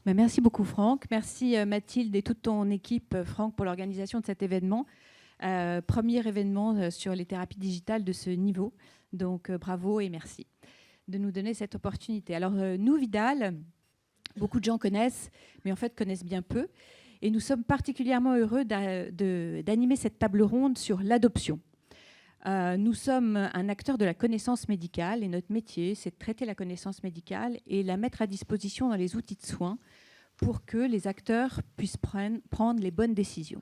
Ben, merci beaucoup Franck. Merci Mathilde et toute ton équipe, Franck, pour l'organisation de cet événement. Premier événement sur les thérapies digitales de ce niveau. Donc bravo et merci de nous donner cette opportunité. Alors nous, Vidal, beaucoup de gens connaissent, mais en fait connaissent bien peu. Et nous sommes particulièrement heureux d'animer cette table ronde sur l'adoption. Nous sommes un acteur de la connaissance médicale et notre métier, c'est de traiter la connaissance médicale et la mettre à disposition dans les outils de soins pour que les acteurs puissent prendre les bonnes décisions.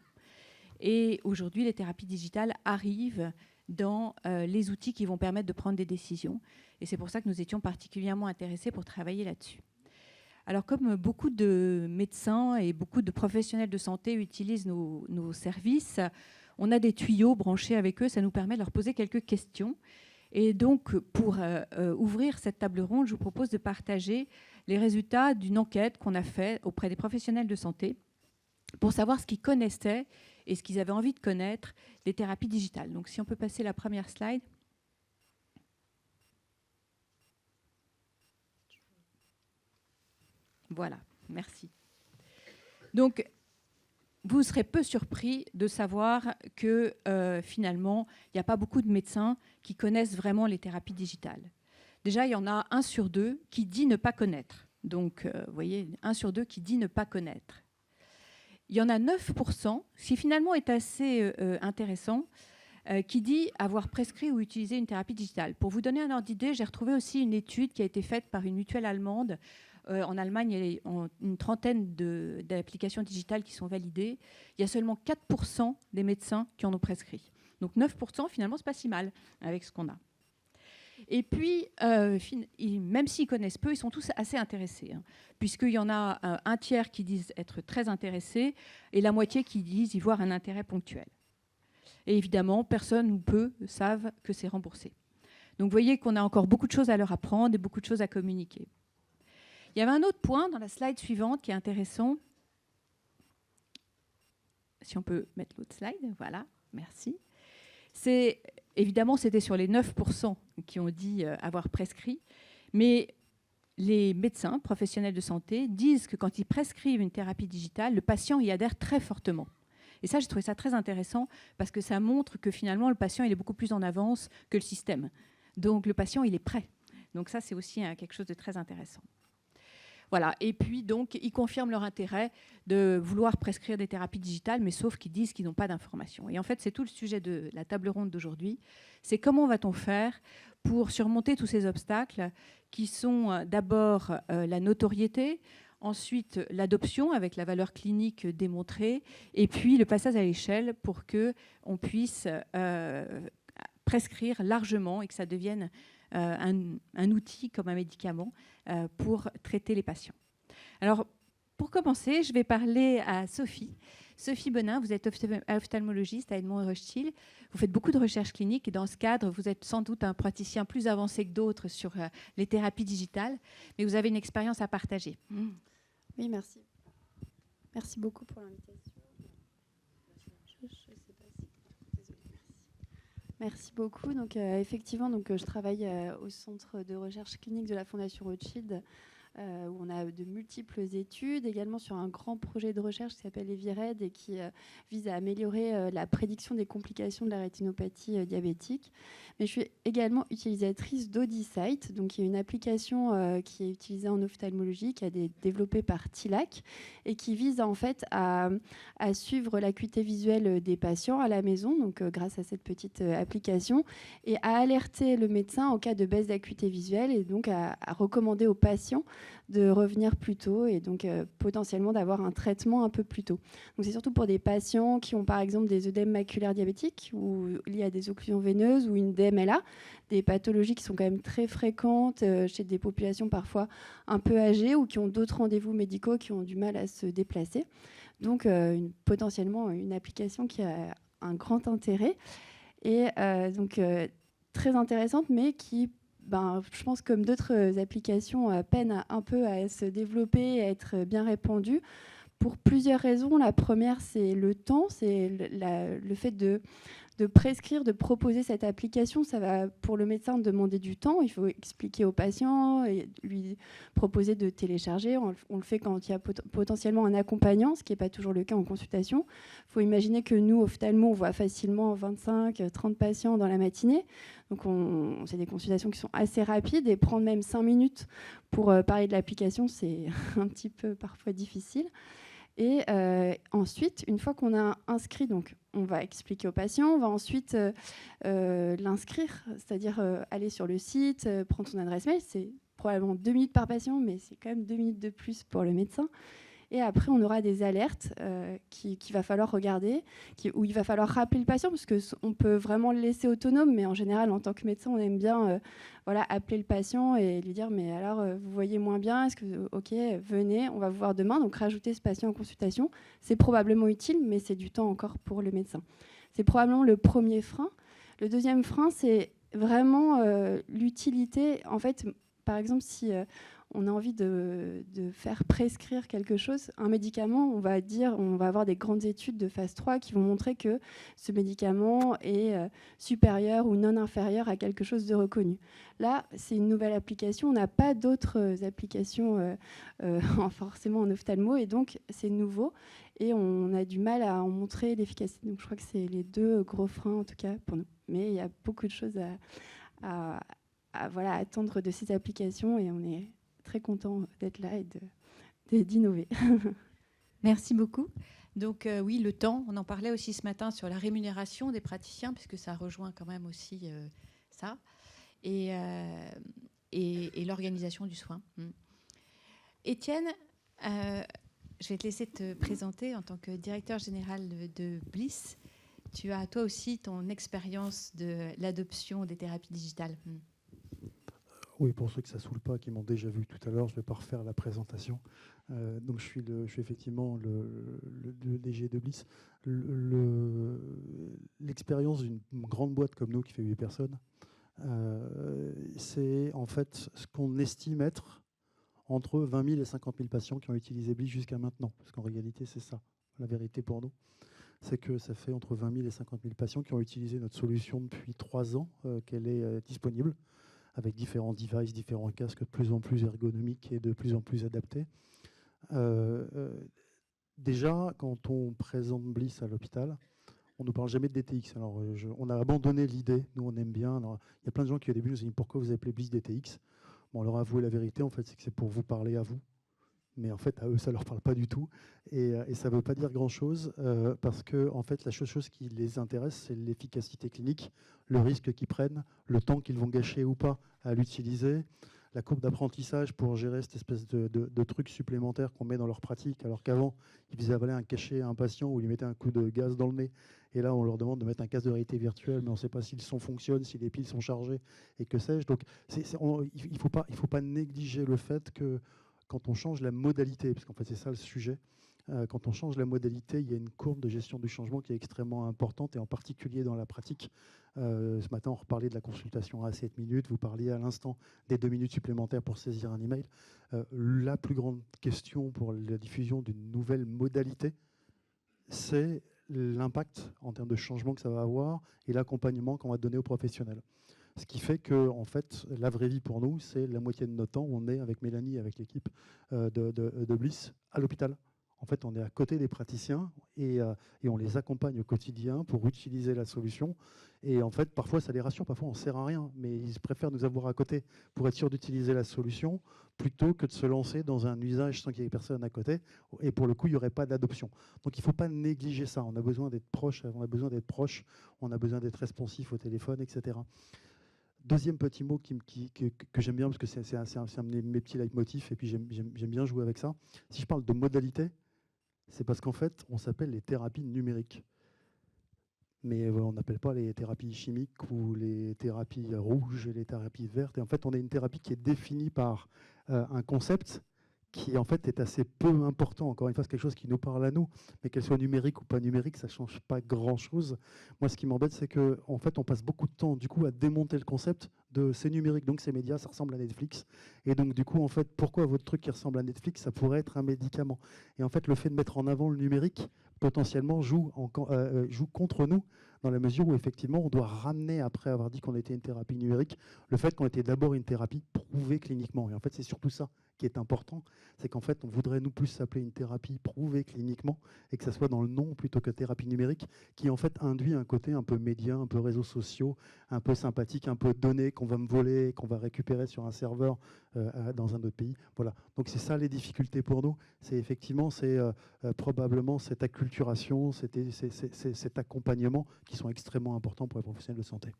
Et aujourd'hui, les thérapies digitales arrivent dans les outils qui vont permettre de prendre des décisions. Et c'est pour ça que nous étions particulièrement intéressés pour travailler là-dessus. Alors, comme beaucoup de médecins et beaucoup de professionnels de santé utilisent nos services, on a des tuyaux branchés avec eux, ça nous permet de leur poser quelques questions. Et donc, pour ouvrir cette table ronde, je vous propose de partager les résultats d'une enquête qu'on a faite auprès des professionnels de santé pour savoir ce qu'ils connaissaient et ce qu'ils avaient envie de connaître des thérapies digitales. Donc, si on peut passer la première slide. Voilà, merci. Donc, vous serez peu surpris de savoir que finalement, il n'y a pas beaucoup de médecins qui connaissent vraiment les thérapies digitales. Déjà, il y en a 1 sur 2 qui dit ne pas connaître. Donc, vous voyez, 1 sur 2 qui dit ne pas connaître. Il y en a 9%, ce qui finalement est assez intéressant, qui dit avoir prescrit ou utilisé une thérapie digitale. Pour vous donner un ordre d'idée, j'ai retrouvé aussi une étude qui a été faite par une mutuelle allemande. En Allemagne, il y a une trentaine d'applications digitales qui sont validées. Il y a seulement 4% des médecins qui en ont prescrit. Donc 9%, finalement, ce n'est pas si mal avec ce qu'on a. Et puis, même s'ils connaissent peu, ils sont tous assez intéressés, hein, puisqu'il y en a un tiers qui disent être très intéressés et la moitié qui disent y voir un intérêt ponctuel. Et évidemment, personne ou peu savent que c'est remboursé. Donc vous voyez qu'on a encore beaucoup de choses à leur apprendre et beaucoup de choses à communiquer. Il y avait un autre point dans la slide suivante qui est intéressant. Si on peut mettre l'autre slide, voilà, merci. Évidemment, c'était sur les 9% qui ont dit avoir prescrit, mais les médecins, professionnels de santé, disent que quand ils prescrivent une thérapie digitale, le patient y adhère très fortement. Et ça, j'ai trouvé ça très intéressant parce que ça montre que finalement, le patient, il est beaucoup plus en avance que le système. Donc, le patient, il est prêt. Donc ça, c'est aussi quelque chose de très intéressant. Voilà. Et puis, donc, ils confirment leur intérêt de vouloir prescrire des thérapies digitales, mais sauf qu'ils disent qu'ils n'ont pas d'informations. Et en fait, c'est tout le sujet de la table ronde d'aujourd'hui. C'est comment va-t-on faire pour surmonter tous ces obstacles qui sont d'abord la notoriété, ensuite l'adoption avec la valeur clinique démontrée, et puis le passage à l'échelle pour qu'on puisse prescrire largement et que ça devienne un outil comme un médicament pour traiter les patients. Alors, pour commencer, je vais parler à Sophie. Sophie Benin, vous êtes ophtalmologiste à Edmond Rothschild. Vous faites beaucoup de recherches cliniques et dans ce cadre, vous êtes sans doute un praticien plus avancé que d'autres sur les thérapies digitales, mais vous avez une expérience à partager. Oui, merci. Merci beaucoup pour l'invitation. Merci beaucoup. Donc, effectivement, je travaille au centre de recherche clinique de la Fondation Rothschild, où on a de multiples études, également sur un grand projet de recherche qui s'appelle EviRed et qui vise à améliorer la prédiction des complications de la rétinopathie diabétique. Mais je suis également utilisatrice d'AudiSight, donc qui est une application qui est utilisée en ophtalmologie, qui a été développée par TILAC et qui vise en fait à suivre l'acuité visuelle des patients à la maison, donc grâce à cette petite application, et à alerter le médecin en cas de baisse d'acuité visuelle et donc à recommander aux patients de revenir plus tôt et donc potentiellement d'avoir un traitement un peu plus tôt. Donc c'est surtout pour des patients qui ont par exemple des œdèmes maculaires diabétiques ou liés à des occlusions veineuses ou une DMLA, des pathologies qui sont quand même très fréquentes chez des populations parfois un peu âgées ou qui ont d'autres rendez-vous médicaux qui ont du mal à se déplacer. Donc potentiellement une application qui a un grand intérêt et très intéressante mais qui je pense comme d'autres applications peinent un peu à se développer et à être bien répandues pour plusieurs raisons. La première, c'est le temps, c'est le fait de de prescrire, de proposer cette application, ça va pour le médecin demander du temps. Il faut expliquer au patient et lui proposer de télécharger. On le fait quand il y a potentiellement un accompagnant, ce qui n'est pas toujours le cas en consultation. Il faut imaginer que nous, ophtalmo, on voit facilement 25-30 patients dans la matinée. Donc c'est des consultations qui sont assez rapides et prendre même 5 minutes pour parler de l'application, c'est un petit peu parfois difficile. Et ensuite, une fois qu'on a inscrit, donc on va expliquer au patient, on va ensuite l'inscrire, c'est-à-dire aller sur le site, prendre son adresse mail. C'est probablement 2 minutes par patient, mais c'est quand même 2 minutes de plus pour le médecin. Et après, on aura des alertes qu'il va falloir regarder, où il va falloir rappeler le patient, parce qu'on peut vraiment le laisser autonome, mais en général, en tant que médecin, on aime bien appeler le patient et lui dire « mais alors, vous voyez moins bien, est-ce que, ok, venez, on va vous voir demain ». Donc, rajouter ce patient en consultation, c'est probablement utile, mais c'est du temps encore pour le médecin. C'est probablement le premier frein. Le deuxième frein, c'est vraiment l'utilité. En fait, par exemple, si on a envie de faire prescrire quelque chose, un médicament, on va avoir des grandes études de phase 3 qui vont montrer que ce médicament est supérieur ou non inférieur à quelque chose de reconnu. Là, c'est une nouvelle application, on n'a pas d'autres applications forcément en ophtalmo, et donc c'est nouveau, et on a du mal à en montrer l'efficacité. Donc je crois que c'est les 2 gros freins, en tout cas pour nous. Mais il y a beaucoup de choses à attendre de ces applications, et on est très content d'être là et d'innover. Merci beaucoup. Donc oui, le temps, on en parlait aussi ce matin sur la rémunération des praticiens, puisque ça rejoint quand même aussi ça, et l'organisation du soin. Étienne, je vais te laisser te présenter en tant que directeur général de Bliss. Tu as toi aussi ton expérience de l'adoption des thérapies digitales. Oui, pour ceux que ça ne saoule pas, qui m'ont déjà vu tout à l'heure, je ne vais pas refaire la présentation. Donc je suis effectivement le DG de Bliss. L'expérience d'une grande boîte comme nous qui fait 8 personnes, c'est en fait ce qu'on estime être entre 20 000 et 50 000 patients qui ont utilisé Bliss jusqu'à maintenant. Parce qu'en réalité, c'est ça, la vérité pour nous. C'est que ça fait entre 20 000 et 50 000 patients qui ont utilisé notre solution depuis 3 ans qu'elle est disponible, avec différents devices, différents casques de plus en plus ergonomiques et de plus en plus adaptés. Déjà, quand on présente Bliss à l'hôpital, on ne parle jamais de DTX. Alors, on a abandonné l'idée, nous on aime bien. Il y a plein de gens qui au début nous ont dit pourquoi vous appelez Bliss DTX. Bon, on leur a avoué la vérité, en fait, c'est que c'est pour vous parler à vous. Mais en fait, à eux, ça ne leur parle pas du tout. Et ça ne veut pas dire grand-chose, parce que en fait, la chose qui les intéresse, c'est l'efficacité clinique, le risque qu'ils prennent, le temps qu'ils vont gâcher ou pas à l'utiliser, la courbe d'apprentissage pour gérer cette espèce de truc supplémentaire qu'on met dans leur pratique, alors qu'avant, ils faisaient avaler un cachet à un patient ou ils mettaient un coup de gaz dans le nez. Et là, on leur demande de mettre un casque de réalité virtuelle, mais on ne sait pas si le son fonctionne, si les piles sont chargées, et que sais-je. Donc, il ne faut pas négliger le fait que quand on change la modalité, parce qu'en fait c'est ça le sujet, quand on change la modalité, il y a une courbe de gestion du changement qui est extrêmement importante, et en particulier dans la pratique. Ce matin, on reparlait de la consultation à 7 minutes, vous parliez à l'instant des 2 minutes supplémentaires pour saisir un email. La plus grande question pour la diffusion d'une nouvelle modalité, c'est l'impact en termes de changement que ça va avoir et l'accompagnement qu'on va donner aux professionnels. Ce qui fait que, en fait, la vraie vie pour nous, c'est la moitié de notre temps où on est avec Mélanie, avec l'équipe de Bliss, à l'hôpital. En fait, on est à côté des praticiens et on les accompagne au quotidien pour utiliser la solution. Et en fait, parfois, ça les rassure, parfois, on ne sert à rien, mais ils préfèrent nous avoir à côté pour être sûr d'utiliser la solution plutôt que de se lancer dans un usage sans qu'il y ait personne à côté. Et pour le coup, il n'y aurait pas d'adoption. Donc, il ne faut pas négliger ça. On a besoin d'être proche, on a besoin d'être responsif au téléphone, etc. Deuxième petit mot que j'aime bien, parce que c'est un de mes petits leitmotifs, et puis j'aime bien jouer avec ça. Si je parle de modalité, c'est parce qu'en fait, on s'appelle les thérapies numériques. Mais on n'appelle pas les thérapies chimiques ou les thérapies rouges et les thérapies vertes. Et en fait, on a une thérapie qui est définie par un concept qui en fait est assez peu important. Encore une fois, c'est quelque chose qui nous parle à nous, mais qu'elle soit numérique ou pas numérique, ça ne change pas grand-chose. Moi, ce qui m'embête, c'est qu'en fait, on passe beaucoup de temps du coup à démonter le concept de c'est numérique, donc c'est média, ça ressemble à Netflix. Et donc du coup, en fait, pourquoi votre truc qui ressemble à Netflix, ça pourrait être un médicament. Et en fait, le fait de mettre en avant le numérique, potentiellement, joue contre nous, dans la mesure où effectivement on doit ramener, après avoir dit qu'on était une thérapie numérique, le fait qu'on était d'abord une thérapie prouvée cliniquement. Et en fait c'est surtout ça qui est important, c'est qu'en fait on voudrait nous plus s'appeler une thérapie prouvée cliniquement et que ça soit dans le nom plutôt que thérapie numérique, qui en fait induit un côté un peu média, un peu réseaux sociaux, un peu sympathique, un peu données qu'on va me voler, qu'on va récupérer sur un serveur dans un autre pays. Voilà. Donc c'est ça les difficultés pour nous, c'est effectivement probablement cette acculturation, cet accompagnement qui sont extrêmement importants pour les professionnels de santé.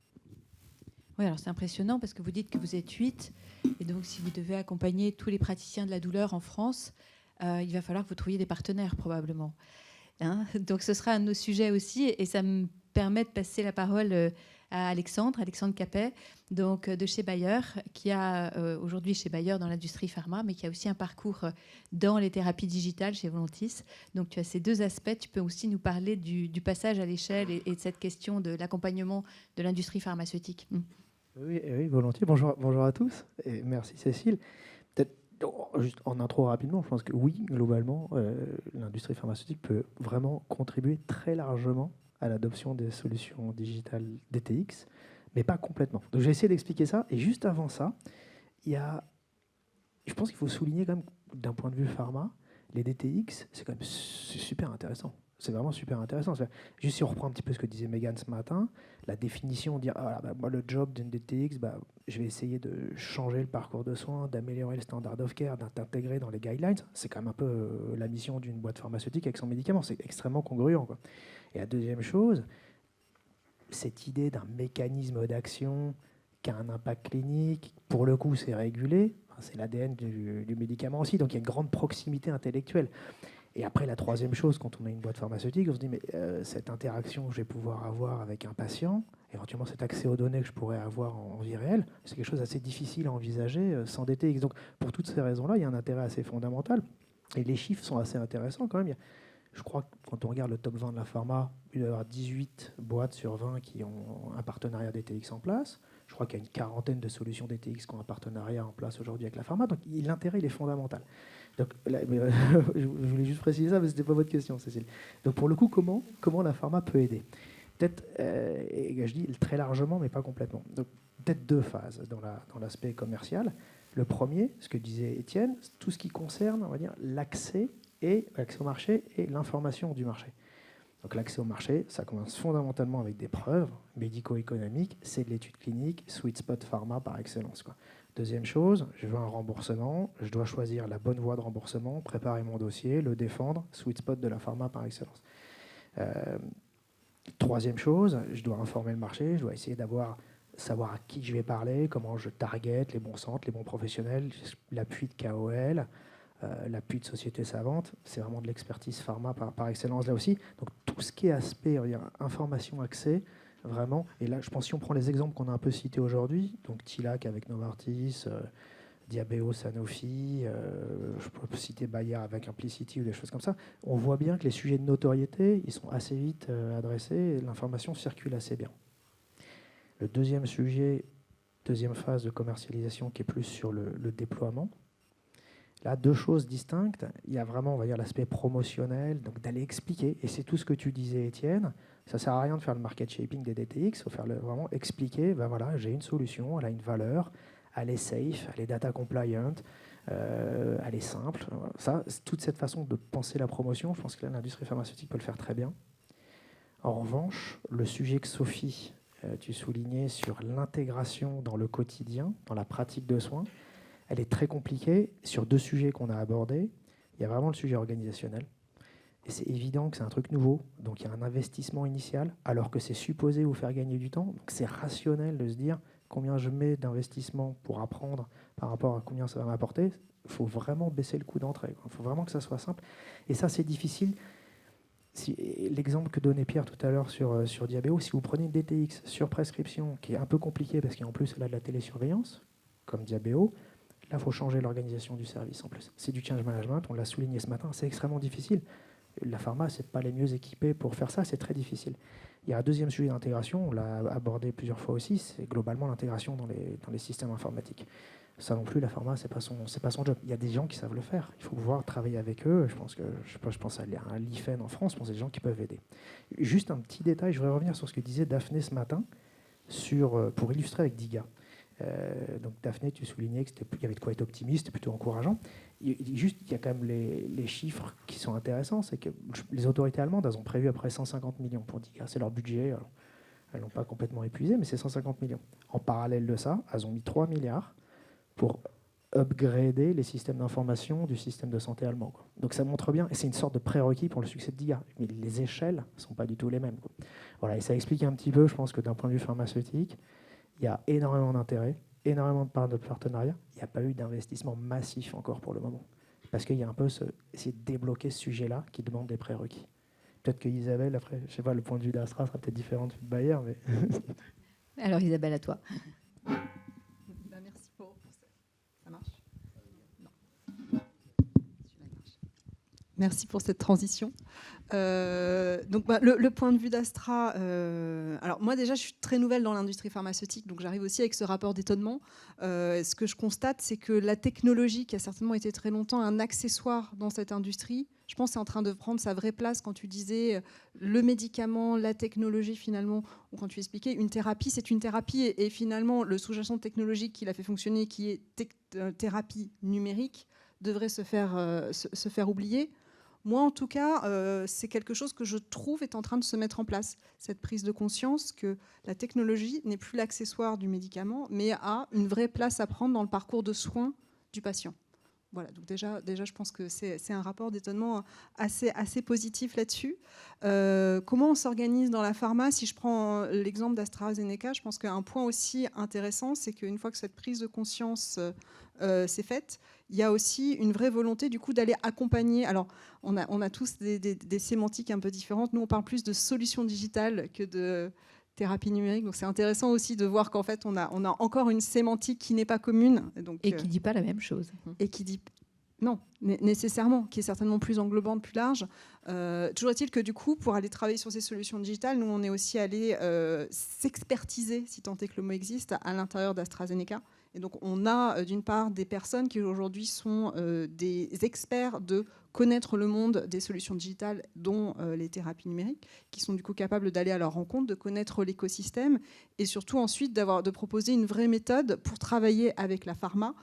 Oui, alors c'est impressionnant parce que vous dites que vous êtes 8, et donc si vous devez accompagner tous les praticiens de la douleur en France, il va falloir que vous trouviez des partenaires probablement. Hein, donc ce sera un de nos sujets aussi, et ça me permet de passer la parole à Alexandre Capet, donc de chez Bayer, qui a aujourd'hui chez Bayer dans l'industrie pharma, mais qui a aussi un parcours dans les thérapies digitales chez Volantis. Donc tu as ces deux aspects. Tu peux aussi nous parler du passage à l'échelle et de cette question de l'accompagnement de l'industrie pharmaceutique. Oui, volontiers. Bonjour à tous, et merci Cécile. Peut-être juste en intro rapidement, je pense que oui, globalement, l'industrie pharmaceutique peut vraiment contribuer très largement à l'adoption des solutions digitales DTX, mais pas complètement. Donc j'ai essayé d'expliquer ça, et juste avant ça, je pense qu'il faut souligner quand même, d'un point de vue pharma, les DTX, c'est quand même super intéressant. C'est vraiment super intéressant. Juste si on reprend un petit peu ce que disait Megan ce matin, la définition, dire moi le job d'une DTX, je vais essayer de changer le parcours de soins, d'améliorer le standard of care, d'intégrer dans les guidelines. C'est quand même un peu la mission d'une boîte pharmaceutique avec son médicament. C'est extrêmement congruent, quoi. Et la deuxième chose, cette idée d'un mécanisme d'action qui a un impact clinique, pour le coup c'est régulé, c'est l'ADN du médicament aussi, donc il y a une grande proximité intellectuelle. Et après, la troisième chose, quand on a une boîte pharmaceutique, on se dit, mais cette interaction que je vais pouvoir avoir avec un patient, éventuellement cet accès aux données que je pourrais avoir en vie réelle, c'est quelque chose d'assez difficile à envisager sans DTX. Donc, pour toutes ces raisons-là, il y a un intérêt assez fondamental. Et les chiffres sont assez intéressants quand même. Je crois que quand on regarde le top 20 de la pharma, il doit y avoir 18 boîtes sur 20 qui ont un partenariat DTX en place. Je crois qu'il y a une quarantaine de solutions DTX qui ont un partenariat en place aujourd'hui avec la pharma. Donc l'intérêt, il est fondamental. Donc, là, je voulais juste préciser ça, mais ce n'était pas votre question, Cécile. Donc pour le coup, comment la pharma peut aider ? Peut-être, et je dis très largement, mais pas complètement. Donc peut-être deux phases dans l'aspect commercial. Le premier, ce que disait Étienne, tout ce qui concerne, on va dire, l'accès au marché et l'information du marché. Donc l'accès au marché, ça commence fondamentalement avec des preuves médico-économiques, c'est de l'étude clinique, sweet spot pharma par excellence, quoi. Deuxième chose, je veux un remboursement, je dois choisir la bonne voie de remboursement, préparer mon dossier, le défendre, sweet spot de la pharma par excellence. Troisième chose, je dois informer le marché, je dois essayer savoir à qui je vais parler, comment je target les bons centres, les bons professionnels, l'appui de KOL, l'appui de sociétés savantes, c'est vraiment de l'expertise pharma par excellence là aussi. Donc tout ce qui est aspect, information, accès, vraiment. Et là, je pense si on prend les exemples qu'on a un peu cités aujourd'hui, donc Tilac avec Novartis, Diabeo, Sanofi, je peux citer Bayer avec Implicity ou des choses comme ça, on voit bien que les sujets de notoriété, ils sont assez vite adressés et l'information circule assez bien. Le deuxième sujet, deuxième phase de commercialisation qui est plus sur le déploiement. Là, deux choses distinctes. Il y a vraiment, on va dire, l'aspect promotionnel, donc d'aller expliquer, et c'est tout ce que tu disais, Étienne. Ça ne sert à rien de faire le market shaping des DTX, il faut vraiment expliquer, voilà, j'ai une solution, elle a une valeur, elle est safe, elle est data compliant, elle est simple. Voilà. Ça, toute cette façon de penser la promotion, je pense que là, l'industrie pharmaceutique peut le faire très bien. En revanche, le sujet que Sophie, tu soulignais sur l'intégration dans le quotidien, dans la pratique de soins, elle est très compliquée sur deux sujets qu'on a abordés. Il y a vraiment le sujet organisationnel. Et c'est évident que c'est un truc nouveau. Donc il y a un investissement initial, alors que c'est supposé vous faire gagner du temps. Donc c'est rationnel de se dire combien je mets d'investissement pour apprendre par rapport à combien ça va m'apporter. Il faut vraiment baisser le coût d'entrée. Il faut vraiment que ça soit simple. Et ça, c'est difficile. L'exemple que donnait Pierre tout à l'heure sur Diabeo, si vous prenez une DTX sur prescription, qui est un peu compliquée parce qu'en plus elle a de la télésurveillance, comme Diabeo, là, il faut changer l'organisation du service en plus. C'est du change management, on l'a souligné ce matin, c'est extrêmement difficile. La pharma, ce n'est pas les mieux équipés pour faire ça, c'est très difficile. Il y a un deuxième sujet d'intégration, on l'a abordé plusieurs fois aussi, c'est globalement l'intégration dans les systèmes informatiques. Ça non plus, la pharma, c'est pas son job. Il y a des gens qui savent le faire. Il faut pouvoir travailler avec eux. Je pense à un l'IFEN en France, c'est des gens qui peuvent aider. Juste un petit détail, je voudrais revenir sur ce que disait Daphné ce matin, pour illustrer avec DIGA. Donc Daphné, tu soulignais qu'il y avait de quoi être optimiste, c'était plutôt encourageant. Il y a quand même les chiffres qui sont intéressants. C'est que les autorités allemandes, elles ont prévu à peu près 150 millions pour DIGA. C'est leur budget. Elles n'ont pas complètement épuisé, mais c'est 150 millions. En parallèle de ça, elles ont mis 3 milliards pour upgrader les systèmes d'information du système de santé allemand. Donc ça montre bien, et c'est une sorte de prérequis pour le succès de DIGA, mais les échelles ne sont pas du tout les mêmes. Voilà, et ça explique un petit peu, je pense que d'un point de vue pharmaceutique, il y a énormément d'intérêt, énormément de partenariats. Il n'y a pas eu d'investissement massif encore pour le moment, parce qu'il y a un peu essayer de débloquer ce sujet-là qui demande des prérequis. Peut-être que Isabelle, après, je sais pas, le point de vue d'Astra sera peut-être différent de Bayer, mais... Alors Isabelle, à toi. Merci pour ça. Ça marche ? Merci pour cette transition. Donc, le point de vue d'Astra, alors moi déjà je suis très nouvelle dans l'industrie pharmaceutique, donc j'arrive aussi avec ce rapport d'étonnement. Ce que je constate, c'est que la technologie, qui a certainement été très longtemps un accessoire dans cette industrie, je pense que c'est en train de prendre sa vraie place. Quand tu disais le médicament, la technologie finalement, ou quand tu expliquais une thérapie, c'est une thérapie, et finalement le sous-jacent technologique qui la fait fonctionner, qui est thérapie numérique, devrait se faire oublier. Moi, en tout cas, c'est quelque chose que je trouve est en train de se mettre en place. Cette prise de conscience que la technologie n'est plus l'accessoire du médicament, mais a une vraie place à prendre dans le parcours de soins du patient. Voilà, donc déjà, je pense que c'est un rapport d'étonnement assez positif là-dessus. Comment on s'organise dans la pharma ? Si je prends l'exemple d'AstraZeneca, je pense qu'un point aussi intéressant, c'est qu'une fois que cette prise de conscience s'est faite, il y a aussi une vraie volonté du coup d'aller accompagner. Alors, on a tous des sémantiques un peu différentes. Nous, on parle plus de solutions digitales que de thérapie numérique. Donc, c'est intéressant aussi de voir qu'en fait, on a encore une sémantique qui n'est pas commune. Donc, et qui ne dit pas la même chose. Et qui dit... Non, nécessairement, qui est certainement plus englobante, plus large. Toujours est-il que du coup, pour aller travailler sur ces solutions digitales, nous, on est aussi allé s'expertiser, si tant est que le mot existe, à l'intérieur d'AstraZeneca. Et donc, on a d'une part des personnes qui aujourd'hui sont des experts de connaître le monde des solutions digitales, dont les thérapies numériques, qui sont du coup capables d'aller à leur rencontre, de connaître l'écosystème, et surtout ensuite de proposer une vraie méthode pour travailler avec la pharma,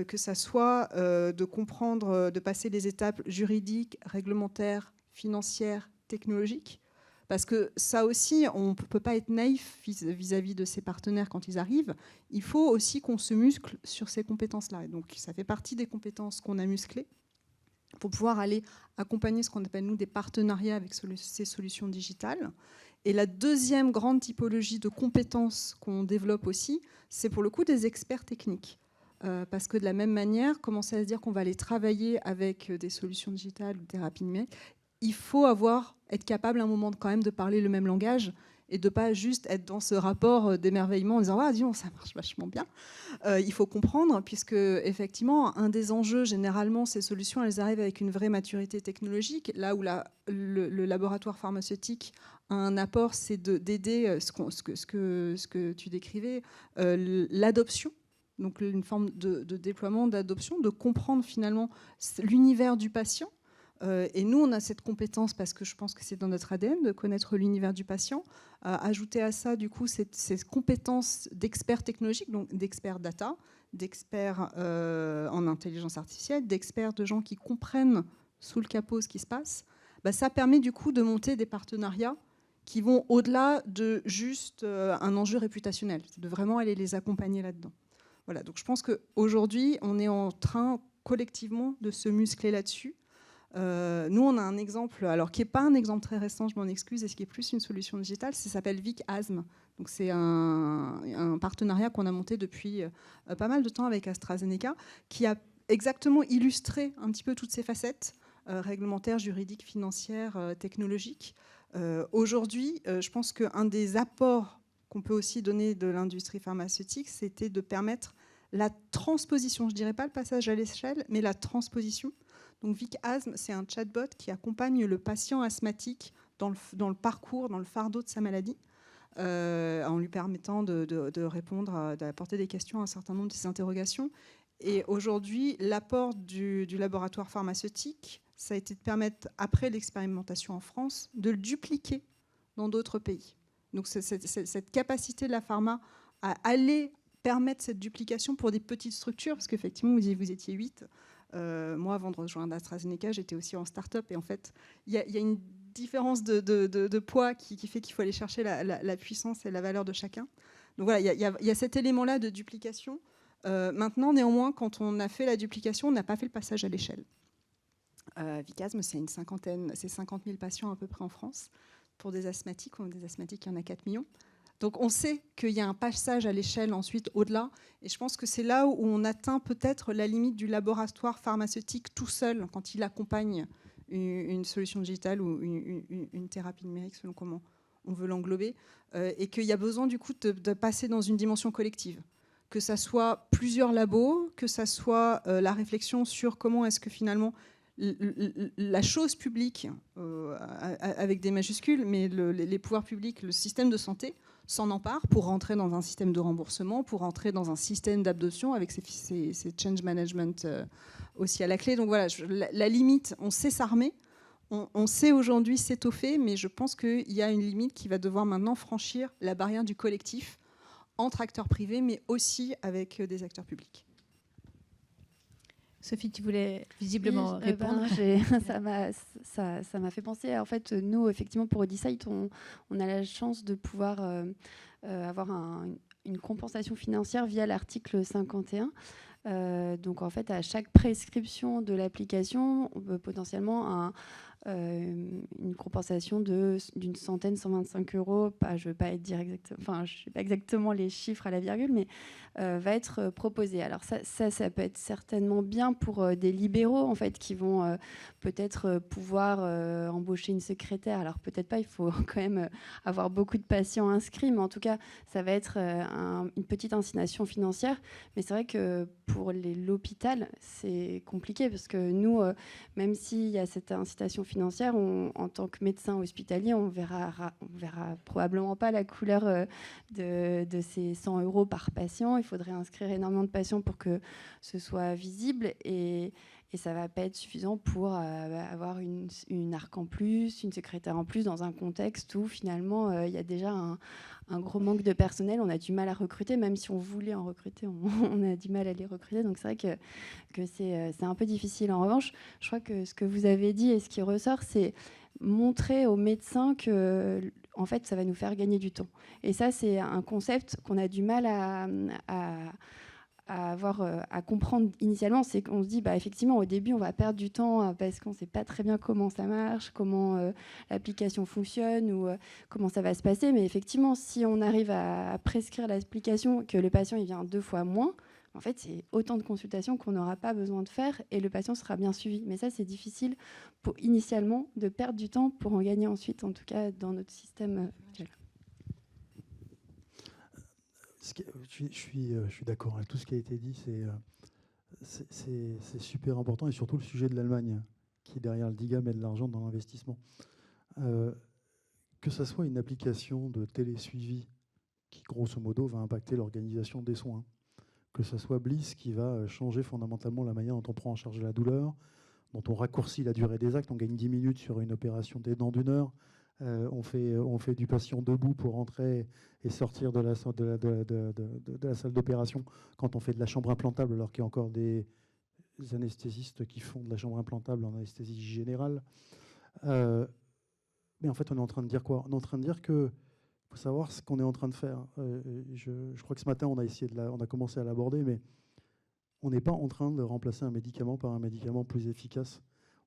que ça soit de comprendre, de passer les étapes juridiques, réglementaires, financières, technologiques. Parce que ça aussi, on ne peut pas être naïf vis-à-vis de ses partenaires quand ils arrivent. Il faut aussi qu'on se muscle sur ces compétences-là. Et donc, ça fait partie des compétences qu'on a musclées pour pouvoir aller accompagner ce qu'on appelle, nous, des partenariats avec ces solutions digitales. Et la deuxième grande typologie de compétences qu'on développe aussi, c'est pour le coup des experts techniques. Parce que de la même manière, commencer à se dire qu'on va aller travailler avec des solutions digitales ou thérapie numérique, il faut être capable à un moment quand même de parler le même langage et de ne pas juste être dans ce rapport d'émerveillement en disant « Ah, disons, ça marche vachement bien ». Il faut comprendre, puisque effectivement, un des enjeux, généralement, ces solutions, elles arrivent avec une vraie maturité technologique. Là où le laboratoire pharmaceutique a un apport, c'est d'aider ce que tu décrivais, l'adoption. Donc une forme de déploiement, d'adoption, de comprendre finalement l'univers du patient. Et nous, on a cette compétence parce que je pense que c'est dans notre ADN de connaître l'univers du patient. Ajouter à ça, du coup, ces compétences d'experts technologiques, donc d'experts data, d'experts en intelligence artificielle, d'experts de gens qui comprennent sous le capot ce qui se passe, ça permet du coup de monter des partenariats qui vont au-delà de juste un enjeu réputationnel, de vraiment aller les accompagner là-dedans. Voilà, donc je pense qu'aujourd'hui, on est en train collectivement de se muscler là-dessus. Nous, on a un exemple, alors qui n'est pas un exemple très récent, je m'en excuse, et ce qui est plus une solution digitale, ça s'appelle Vic Asthme. Donc c'est un partenariat qu'on a monté depuis pas mal de temps avec AstraZeneca, qui a exactement illustré un petit peu toutes ces facettes réglementaires, juridiques, financières, technologiques. Aujourd'hui, je pense qu'un des apports qu'on peut aussi donner de l'industrie pharmaceutique, c'était de permettre la transposition, je ne dirais pas le passage à l'échelle, mais la transposition. Donc Vic Asthme, c'est un chatbot qui accompagne le patient asthmatique dans le parcours, dans le fardeau de sa maladie, en lui permettant de répondre, d'apporter des questions à un certain nombre de ses interrogations. Et aujourd'hui, l'apport du laboratoire pharmaceutique, ça a été de permettre, après l'expérimentation en France, de le dupliquer dans d'autres pays. Donc cette capacité de la pharma à aller permettre cette duplication pour des petites structures, parce qu'effectivement, vous étiez 8. Moi, avant de rejoindre AstraZeneca, j'étais aussi en start-up. Et en fait, il y a une différence de poids qui fait qu'il faut aller chercher la puissance et la valeur de chacun. Donc voilà, il y a cet élément-là de duplication. Maintenant, néanmoins, quand on a fait la duplication, on n'a pas fait le passage à l'échelle. Vicasme, c'est 50 000 patients à peu près en France. Pour des asthmatiques, il y en a 4 millions. Donc on sait qu'il y a un passage à l'échelle ensuite au-delà. Et je pense que c'est là où on atteint peut-être la limite du laboratoire pharmaceutique tout seul, quand il accompagne une solution digitale ou une thérapie numérique, selon comment on veut l'englober. Et qu'il y a besoin du coup de passer dans une dimension collective. Que ça soit plusieurs labos, que ça soit la réflexion sur comment est-ce que finalement la chose publique, avec des majuscules, mais les pouvoirs publics, le système de santé, s'en empare pour rentrer dans un système de remboursement, pour rentrer dans un système d'adoption avec ces change management aussi à la clé. Donc voilà, la limite, on sait s'armer, on sait aujourd'hui s'étoffer, mais je pense qu'il y a une limite qui va devoir maintenant franchir la barrière du collectif entre acteurs privés, mais aussi avec des acteurs publics. Sophie, tu voulais visiblement répondre. Ça m'a fait penser. En fait, nous, effectivement, pour Odysseite, on a la chance de pouvoir avoir une compensation financière via l'article 51. Donc, en fait, à chaque prescription de l'application, on peut potentiellement une compensation d'une centaine, 125 €. Je ne veux pas dire je sais pas exactement les chiffres à la virgule, mais va être proposé. Alors ça peut être certainement bien pour des libéraux en fait qui vont peut-être pouvoir embaucher une secrétaire. Alors peut-être pas, il faut quand même avoir beaucoup de patients inscrits, mais en tout cas ça va être une petite incitation financière. Mais c'est vrai que pour l'hôpital c'est compliqué parce que nous, même s'il y a cette incitation financière, en tant que médecin hospitalier, on verra probablement pas la couleur de ces 100 € par patient. Il faudrait inscrire énormément de patients pour que ce soit visible et ça va pas être suffisant pour avoir une ARC en plus, une secrétaire en plus dans un contexte où finalement il y a déjà un gros manque de personnel. On a du mal à recruter, même si on voulait en recruter, on a du mal à les recruter. Donc c'est vrai que c'est un peu difficile. En revanche, je crois que ce que vous avez dit et ce qui ressort, c'est montrer aux médecins que en fait, ça va nous faire gagner du temps. Et ça, c'est un concept qu'on a du mal à comprendre initialement. C'est qu'on se dit, effectivement, au début, on va perdre du temps parce qu'on ne sait pas très bien comment ça marche, comment l'application fonctionne ou comment ça va se passer. Mais effectivement, si on arrive à prescrire l'application, que le patient il vient 2 fois moins, en fait, c'est autant de consultations qu'on n'aura pas besoin de faire et le patient sera bien suivi. Mais ça, c'est difficile initialement de perdre du temps pour en gagner ensuite, en tout cas dans notre système. Je suis d'accord avec tout ce qui a été dit. C'est super important et surtout le sujet de l'Allemagne qui, derrière le DIGA, met de l'argent dans l'investissement. Que ce soit une application de télésuivi qui, grosso modo, va impacter l'organisation des soins, que ce soit Bliss qui va changer fondamentalement la manière dont on prend en charge la douleur, dont on raccourcit la durée des actes, on gagne 10 minutes sur une opération des dents d'1 heure, on fait du patient debout pour entrer et sortir de la salle d'opération quand on fait de la chambre implantable, alors qu'il y a encore des anesthésistes qui font de la chambre implantable en anesthésie générale. Mais en fait, on est en train de dire quoi? On est en train de dire que faut savoir ce qu'on est en train de faire. Je crois que ce matin, on a commencé à l'aborder, mais on n'est pas en train de remplacer un médicament par un médicament plus efficace.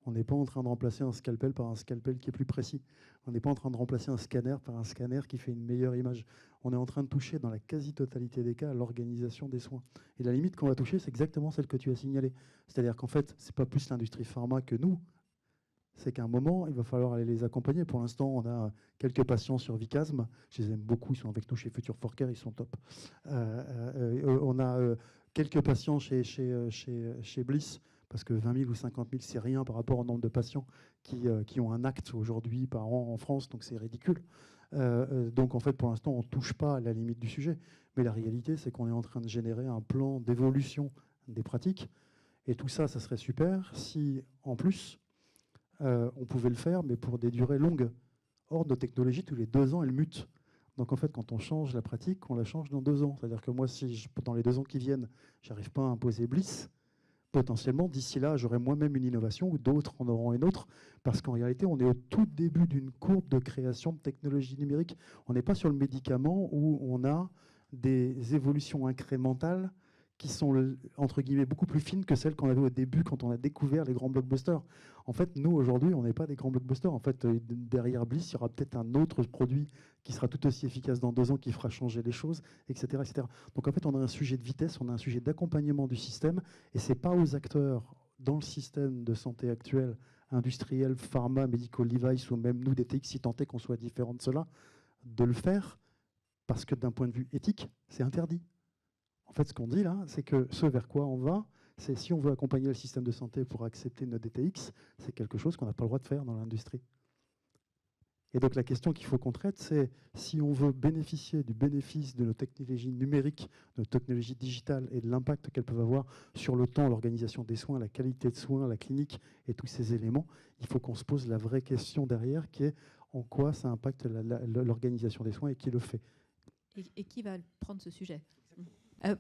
On n'est pas en train de remplacer un scalpel par un scalpel qui est plus précis. On n'est pas en train de remplacer un scanner par un scanner qui fait une meilleure image. On est en train de toucher, dans la quasi-totalité des cas, à l'organisation des soins. Et la limite qu'on va toucher, c'est exactement celle que tu as signalée. C'est-à-dire qu'en fait, ce n'est pas plus l'industrie pharma que nous. C'est qu'à un moment, il va falloir aller les accompagner. Pour l'instant, on a quelques patients sur Vicasme. Je les aime beaucoup, ils sont avec nous chez Future for Care, ils sont top. On a quelques patients chez Bliss, parce que 20 000 ou 50 000, c'est rien par rapport au nombre de patients qui ont un acte aujourd'hui par an en France, donc c'est ridicule. Donc en fait, pour l'instant, on ne touche pas à la limite du sujet. Mais la réalité, c'est qu'on est en train de générer un plan d'évolution des pratiques. Et tout ça, ça serait super si, en plus, on pouvait le faire, mais pour des durées longues. Or, nos technologies, tous les 2 ans, elles mutent. Donc, en fait, quand on change la pratique, on la change dans 2 ans. C'est-à-dire que moi, si dans les 2 ans qui viennent, je n'arrive pas à imposer Bliss, potentiellement, d'ici là, j'aurai moi-même une innovation ou d'autres en auront une autre. Parce qu'en réalité, on est au tout début d'une courbe de création de technologies numériques. On n'est pas sur le médicament où on a des évolutions incrémentales qui sont, entre guillemets, beaucoup plus fines que celles qu'on avait au début quand on a découvert les grands blockbusters. En fait, nous, aujourd'hui, on n'est pas des grands blockbusters. En fait, derrière Bliss, il y aura peut-être un autre produit qui sera tout aussi efficace dans 2 ans, qui fera changer les choses, etc., etc. Donc, en fait, on a un sujet de vitesse, on a un sujet d'accompagnement du système, et ce n'est pas aux acteurs dans le système de santé actuel, industriel, pharma, medical device, ou même nous, DTX, si tant est qu'on soit différents de cela, de le faire, parce que d'un point de vue éthique, c'est interdit. En fait, ce qu'on dit là, c'est que ce vers quoi on va, c'est si on veut accompagner le système de santé pour accepter notre DTX, c'est quelque chose qu'on n'a pas le droit de faire dans l'industrie. Et donc la question qu'il faut qu'on traite, c'est si on veut bénéficier du bénéfice de nos technologies numériques, de nos technologies digitales et de l'impact qu'elles peuvent avoir sur le temps, l'organisation des soins, la qualité de soins, la clinique et tous ces éléments, il faut qu'on se pose la vraie question derrière qui est en quoi ça impacte l'organisation des soins et qui le fait. Et qui va prendre ce sujet ?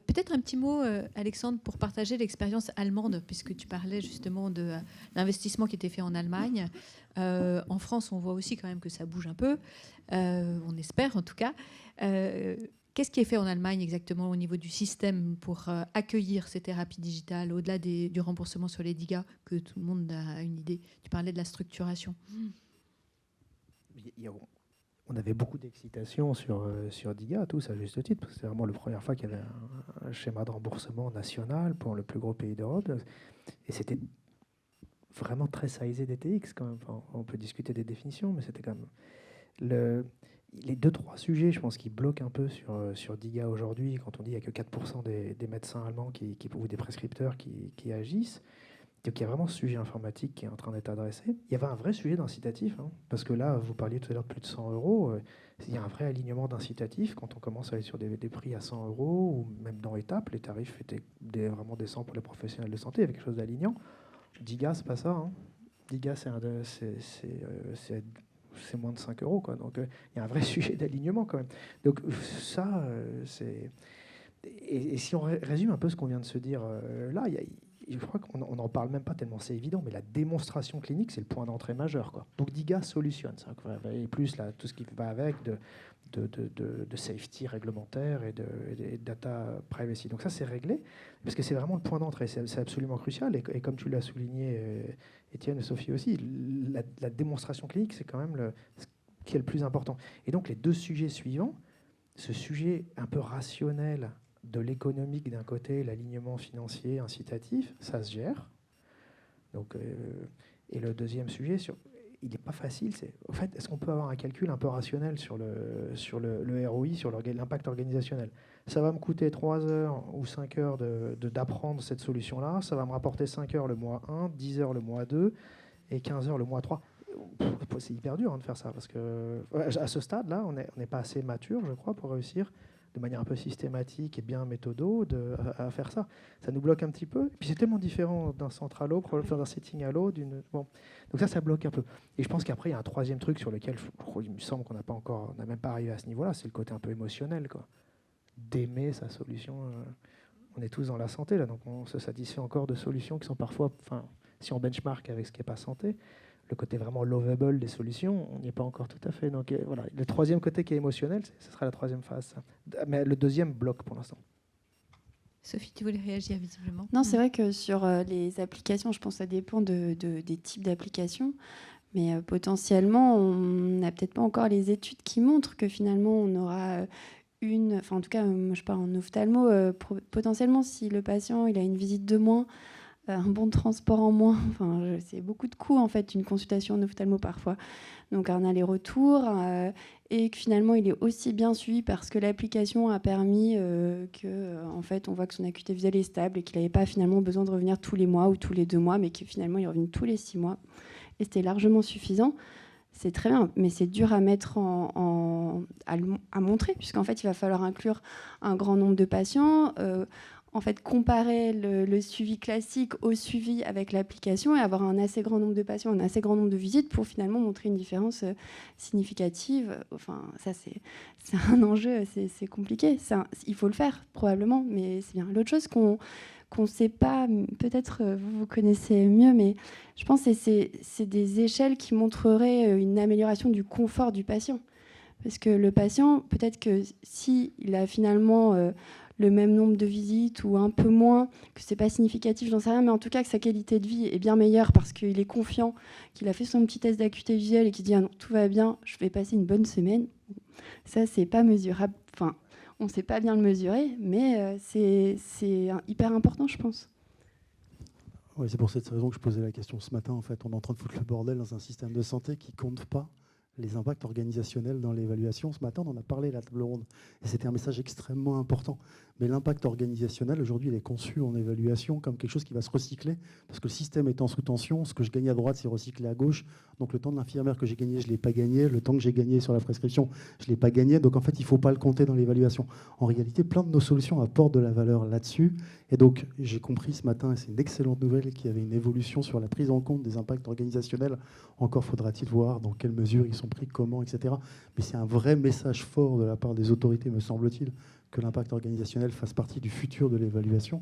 Peut-être un petit mot, Alexandre, pour partager l'expérience allemande, puisque tu parlais justement de l'investissement qui était fait en Allemagne. En France, on voit aussi quand même que ça bouge un peu. On espère en tout cas. Qu'est-ce qui est fait en Allemagne exactement au niveau du système pour accueillir ces thérapies digitales, au-delà du remboursement sur les DIGA, que tout le monde a une idée? Tu parlais de la structuration. On avait beaucoup d'excitation sur DIGA, tous à juste titre, parce que c'est vraiment la première fois qu'il y avait un schéma de remboursement national pour le plus gros pays d'Europe. Et c'était vraiment très sizé DTX quand même. Enfin, on peut discuter des définitions, mais c'était quand même... Les 2-3 sujets, je pense, qui bloquent un peu sur DIGA aujourd'hui, quand on dit qu'il n'y a que 4% des médecins allemands ou des prescripteurs qui agissent. Donc il y a vraiment ce sujet informatique qui est en train d'être adressé. Il y avait un vrai sujet d'incitatif, hein, parce que là, vous parliez tout à l'heure de plus de 100 €. Il y a un vrai alignement d'incitatif quand on commence à aller sur des prix à 100 € ou même dans étapes, les tarifs étaient vraiment décents pour les professionnels de santé, il y avait quelque chose d'alignant. DIGA, c'est pas ça. Hein. DIGA, c'est moins de 5 €. Quoi. Donc il y a un vrai sujet d'alignement quand même. Donc ça, c'est... Et si on résume un peu ce qu'on vient de se dire là, je crois qu'on n'en parle même pas tellement c'est évident, mais la démonstration clinique, c'est le point d'entrée majeur. Quoi. Donc DIGA solutionne ça. Et plus là, tout ce qui va avec de safety réglementaire et de data privacy. Donc ça, c'est réglé, parce que c'est vraiment le point d'entrée. C'est absolument crucial. Et comme tu l'as souligné, Étienne et Sophie aussi, la démonstration clinique, c'est quand même ce qui est le plus important. Et donc les 2 sujets suivants, ce sujet un peu rationnel de l'économique d'un côté, l'alignement financier incitatif, ça se gère. Donc, et le deuxième sujet, il n'est pas facile, c'est en fait, est-ce qu'on peut avoir un calcul un peu rationnel sur le ROI, sur l'impact organisationnel? Ça va me coûter 3 heures ou 5 heures d'apprendre cette solution-là, ça va me rapporter 5 heures le mois 1, 10 heures le mois 2 et 15 heures le mois 3. C'est hyper dur de faire ça, parce qu'à ce stade-là, on n'est pas assez mature, je crois, pour réussir de manière un peu systématique et bien méthodo à faire ça. Ça nous bloque un petit peu. Et puis c'est tellement différent d'un centre à l'autre, d'un setting à l'autre. Bon. Donc ça bloque un peu. Et je pense qu'après, il y a un troisième truc sur lequel il me semble qu'on n'a même pas arrivé à ce niveau-là, c'est le côté un peu émotionnel, quoi. D'aimer sa solution. On est tous dans la santé, là, donc on se satisfait encore de solutions qui sont parfois, si on benchmark avec ce qui n'est pas santé, le côté vraiment lovable des solutions, on n'y est pas encore tout à fait. Donc voilà, le troisième côté qui est émotionnel, ce sera la troisième phase. Mais le deuxième bloque pour l'instant. Sophie, tu voulais réagir visiblement? Non, c'est vrai que sur les applications, je pense que ça dépend des types d'applications. Mais potentiellement, on n'a peut-être pas encore les études qui montrent que finalement, on aura en tout cas, moi je parle en ophtalmo, potentiellement, si le patient il a une visite de moins, un bon de transport en moins, c'est beaucoup de coûts en fait, une consultation en ophtalmo parfois. Donc un aller-retour, et que finalement il est aussi bien suivi parce que l'application a permis en fait, on voit que son acuité visuelle est stable et qu'il n'avait pas finalement besoin de revenir tous les mois ou tous les 2 mois, mais que finalement il est revenu tous les 6 mois. Et c'était largement suffisant. C'est très bien, mais c'est dur à mettre à montrer, puisqu'en fait il va falloir inclure un grand nombre de patients. en fait, comparer le suivi classique au suivi avec l'application et avoir un assez grand nombre de patients, un assez grand nombre de visites pour finalement montrer une différence significative. Enfin, ça, c'est un enjeu, c'est compliqué. Il faut le faire, probablement, mais c'est bien. L'autre chose qu'on ne sait pas, peut-être vous connaissez mieux, mais je pense que c'est des échelles qui montreraient une amélioration du confort du patient. Parce que le patient, peut-être que s'il a finalement le même nombre de visites ou un peu moins, que c'est pas significatif, j'en sais rien, mais en tout cas que sa qualité de vie est bien meilleure parce qu'il est confiant, qu'il a fait son petit test d'acuité visuelle et qu'il dit « Ah non, tout va bien, je vais passer une bonne semaine », ça, c'est pas mesurable. Enfin, on sait pas bien le mesurer, mais c'est hyper important, je pense. Oui, c'est pour cette raison que je posais la question ce matin. En fait, on est en train de foutre le bordel dans un système de santé qui ne compte pas les impacts organisationnels dans l'évaluation. Ce matin, on en a parlé à la table ronde, et c'était un message extrêmement important. Mais l'impact organisationnel, aujourd'hui, il est conçu en évaluation comme quelque chose qui va se recycler, parce que le système étant sous tension, ce que je gagnais à droite, c'est recyclé à gauche. Donc le temps de l'infirmière que j'ai gagné, je ne l'ai pas gagné. Le temps que j'ai gagné sur la prescription, je ne l'ai pas gagné. Donc en fait, il ne faut pas le compter dans l'évaluation. En réalité, plein de nos solutions apportent de la valeur là-dessus. Et donc, j'ai compris ce matin, et c'est une excellente nouvelle, qu'il y avait une évolution sur la prise en compte des impacts organisationnels. Encore faudra-t-il voir dans quelle mesure ils sont pris, comment, etc. Mais c'est un vrai message fort de la part des autorités, me semble-t-il, que l'impact organisationnel fasse partie du futur de l'évaluation.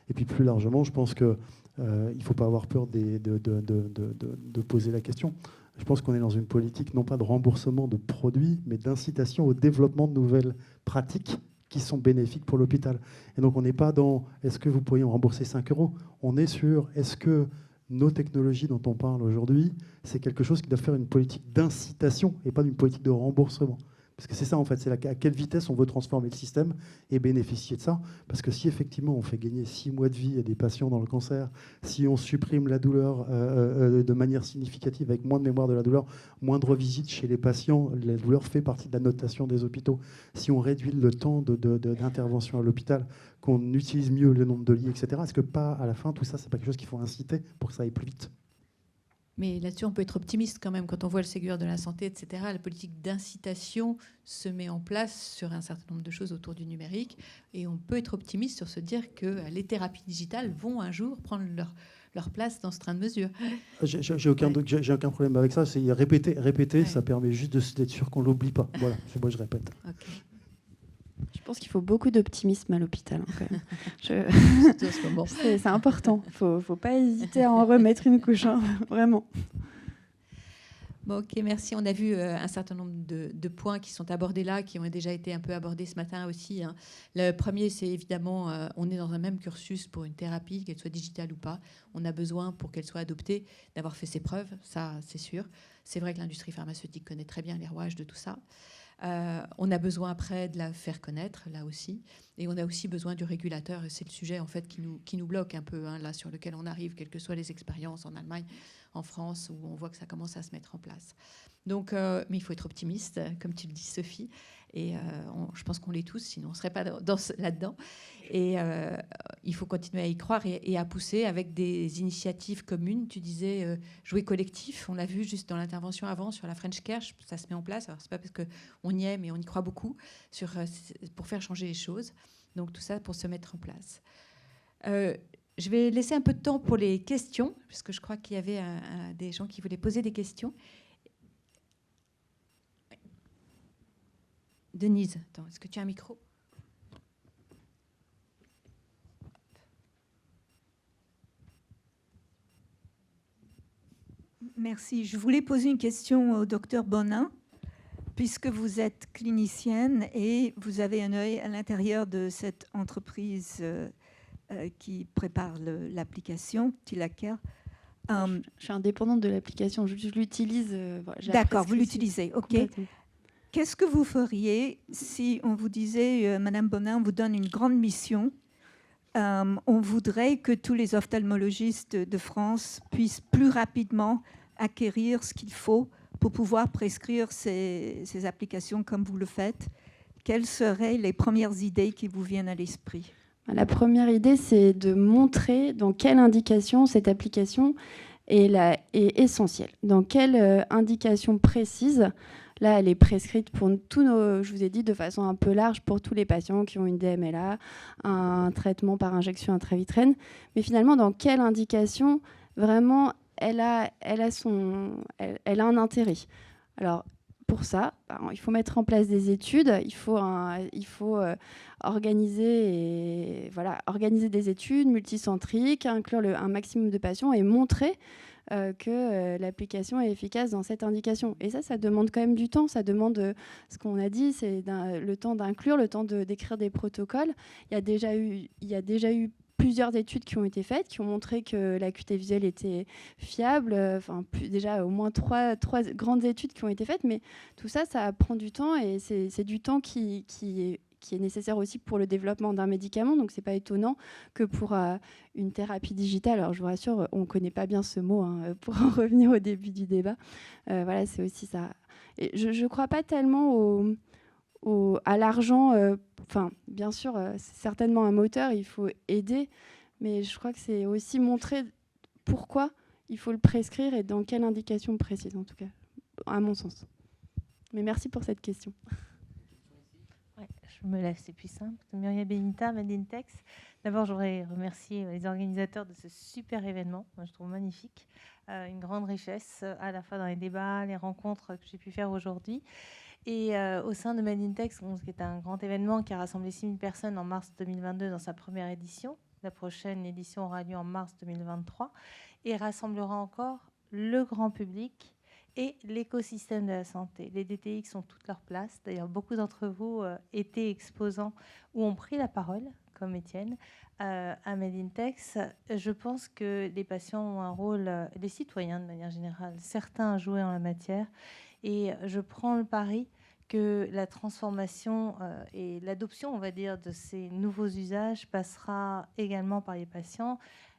Et puis plus largement, je pense qu'il ne faut pas avoir peur de poser la question. Je pense qu'on est dans une politique non pas de remboursement de produits, mais d'incitation au développement de nouvelles pratiques qui sont bénéfiques pour l'hôpital. Et donc on n'est pas dans est-ce que vous pourriez en rembourser 5 €. On est sur est-ce que nos technologies dont on parle aujourd'hui, c'est quelque chose qui doit faire une politique d'incitation et pas une politique de remboursement. Parce que c'est ça, en fait, c'est à quelle vitesse on veut transformer le système et bénéficier de ça. Parce que si, effectivement, on fait gagner 6 mois de vie à des patients dans le cancer, si on supprime la douleur de manière significative, avec moins de mémoire de la douleur, moindre visite chez les patients, la douleur fait partie de la notation des hôpitaux. Si on réduit le temps d'intervention à l'hôpital, qu'on utilise mieux le nombre de lits, etc., est-ce que pas, à la fin, tout ça, c'est pas quelque chose qu'il faut inciter pour que ça aille plus vite ? Mais là-dessus, on peut être optimiste quand même. Quand on voit le Ségur de la santé, etc., la politique d'incitation se met en place sur un certain nombre de choses autour du numérique. Et on peut être optimiste sur se dire que les thérapies digitales vont un jour prendre leur place dans ce train de mesure. J'ai aucun problème avec ça. C'est répéter, ouais. Ça permet juste d'être sûr qu'on ne l'oublie pas. Voilà, moi je répète. Okay. Je pense qu'il faut beaucoup d'optimisme à l'hôpital. Hein, quand même. C'est important. Il ne faut pas hésiter à en remettre une couche, hein, vraiment. Bon, ok, merci. On a vu un certain nombre de points qui sont abordés là, qui ont déjà été un peu abordés ce matin aussi. Hein. Le premier, c'est évidemment, on est dans un même cursus pour une thérapie, qu'elle soit digitale ou pas. On a besoin, pour qu'elle soit adoptée, d'avoir fait ses preuves, ça c'est sûr. C'est vrai que l'industrie pharmaceutique connaît très bien les rouages de tout ça. On a besoin après de la faire connaître, là aussi. Et on a aussi besoin du régulateur. Et c'est le sujet, en fait, qui nous bloque un peu, hein, là, sur lequel on arrive, quelles que soient les expériences en Allemagne, en France, où on voit que ça commence à se mettre en place. Donc, mais il faut être optimiste, comme tu le dis, Sophie. Et je pense qu'on l'est tous, sinon on ne serait pas là-dedans. Et il faut continuer à y croire et à pousser avec des initiatives communes. Tu disais jouer collectif. On l'a vu juste dans l'intervention avant sur la French Care. Ça se met en place. Alors, ce n'est pas parce qu'on y est, mais on y croit beaucoup pour faire changer les choses. Donc, tout ça pour se mettre en place. Je vais laisser un peu de temps pour les questions, parce que je crois qu'il y avait des gens qui voulaient poser des questions. Denise, attends, est-ce que tu as un micro ? Merci. Je voulais poser une question au docteur Bonin, puisque vous êtes clinicienne et vous avez un œil à l'intérieur de cette entreprise qui prépare l'application TillaCare. Je suis indépendante de l'application, je l'utilise. D'accord, vous l'utilisez, ok. Qu'est-ce que vous feriez si on vous disait, Madame Bonin, on vous donne une grande mission, on voudrait que tous les ophtalmologistes de France puissent plus rapidement acquérir ce qu'il faut pour pouvoir prescrire ces applications comme vous le faites. Quelles seraient les premières idées qui vous viennent à l'esprit ? La première idée, c'est de montrer dans quelle indication cette application est essentielle. Dans quelle indication précise Là, elle est prescrite pour tous nos, je vous ai dit, de façon un peu large pour tous les patients qui ont une DMLA, un traitement par injection intravitraine. Mais finalement, dans quelle indication vraiment elle a un intérêt? Alors, pour ça, il faut mettre en place des études, il faut organiser des études multicentriques, inclure un maximum de patients et montrer que l'application est efficace dans cette indication. Et ça demande quand même du temps. Ça demande, ce qu'on a dit, c'est le temps d'inclure, le temps d'écrire des protocoles. Il y a déjà eu plusieurs études qui ont été faites, qui ont montré que l'acuité visuelle était fiable. Déjà au moins trois grandes études qui ont été faites, mais tout ça, ça prend du temps et c'est du temps qui est nécessaire aussi pour le développement d'un médicament. Donc, c'est pas étonnant que pour une thérapie digitale, alors je vous rassure, on ne connaît pas bien ce mot, hein, pour en revenir au début du débat. Voilà, c'est aussi ça. Et je ne crois pas tellement à l'argent. Bien sûr, c'est certainement un moteur, il faut aider, mais je crois que c'est aussi montrer pourquoi il faut le prescrire et dans quelle indication précise, en tout cas, à mon sens. Mais merci pour cette question. Ouais, je me lève, c'est plus simple. Muriel Benita, Medintex. D'abord, je voudrais remercier les organisateurs de ce super événement. Moi, je trouve magnifique. Une grande richesse, à la fois dans les débats, les rencontres que j'ai pu faire aujourd'hui. Et au sein de Medintex, qui est un grand événement qui a rassemblé 6000 personnes en mars 2022 dans sa première édition. La prochaine édition aura lieu en mars 2023 et rassemblera encore le grand public et l'écosystème de la santé. Les DTX ont toute leur place. D'ailleurs, beaucoup d'entre vous étaient exposants ou ont pris la parole, comme Étienne, à Medintex. Je pense que les patients ont un rôle, les citoyens de manière générale, certains à jouer en la matière. Et je prends le pari que la transformation et l'adoption, on va dire, de ces nouveaux usages passera également par les patients.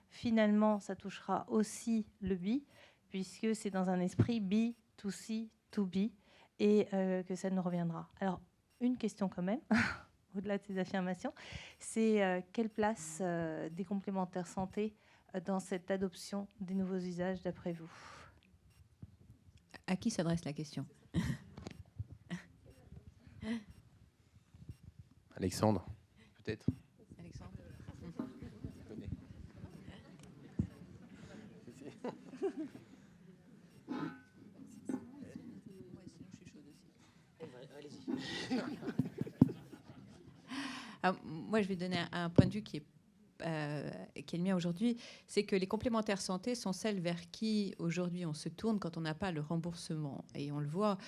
Finalement, ça touchera aussi le B, puisque c'est dans un esprit B, to C, to B, et que ça nous reviendra. Alors, une question quand même, au-delà de ces affirmations, c'est quelle place des complémentaires santé dans cette adoption des nouveaux usages, d'après vous? À qui s'adresse la question? Alexandre, peut-être. Alexandre. Alors, moi, je vais donner un point de vue qui est le mien aujourd'hui, c'est que les complémentaires santé sont celles vers qui aujourd'hui on se tourne quand on n'a pas le remboursement. Et on le voit,